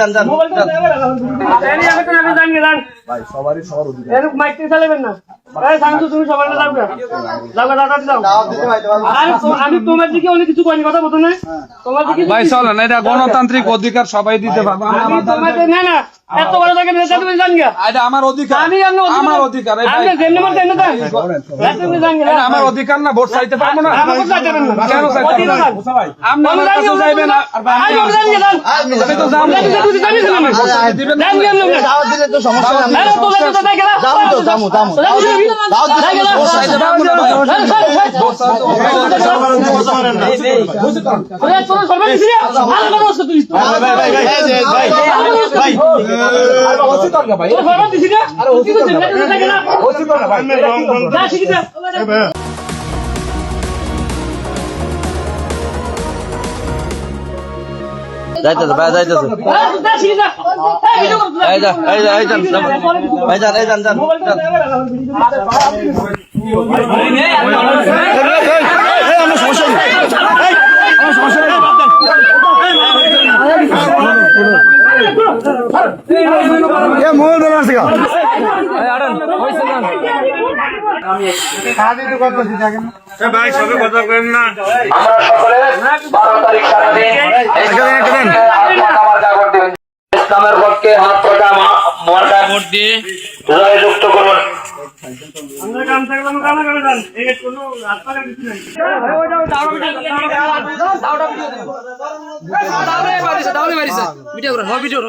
যান যান ভাই সবারই সবার অধিকার। এরকম মাইক দিয়ে চালাবেন না। এই শান্তু তুমি সবাই যাও গা। যাও গা, দাও। দাওয়াত দিতে ভাই আমি তোমার দিকে অনেক কিছু কইনি, কথা বলতো না। তোমার দিকে ভাই চলেন, এটা গণতান্ত্রিক অধিকার, সবাই দিতে পারবে। আমি তোমাকে না এত বড় জায়গা নিয়ে যাবে জান গা। এটা আমার অধিকার, আমি আমার অধিকার। এই ভাই, আমি যেমনি মন তেমনি দেন। তুমি জান গা। এটা আমার অধিকার না, ভোট চাইতে পারবো না? আমাকে চাইতেন না। কেন চাইতে পারবো না? আপনি আমার কাছে যাইবেন না, আর ভাই আমি জান গা। আমি তো যাবো। তুমি জানিস না আমি। দিবেন না? জান গা না। দাওয়াত দিলে তো সমস্যা নাই। আরে তো লাগে তো দেখলা। যাবো দাওয়াত দিলে ভোট চাইতে পারবো না ভাই। ভোট চাইতে ওরে তোর সরকার দিছি রে। আরে বস তুই। ভাই অধিকার না ভাই। তোর সরকার দিছি রে। আরে ওসি তো দেখলা। অধিকার না ভাই। যা শিখি যা। যাইতেছে ভাই যাইতেছে যা শিখি যা। এই যান ভাই যান যান ভাই সবে কথা বলেন না। আমরা সকলে 12 তারিখ সারাদিন ইসলামের পক্ষে হাত পাকা মার্কা ভোট দিয়ে জয়যুক্ত করুন। আমরা কাম থাকলাম কাম করে যান। এই কোনো রাস্তা কিছু নাই। দাওড়া ভিডিও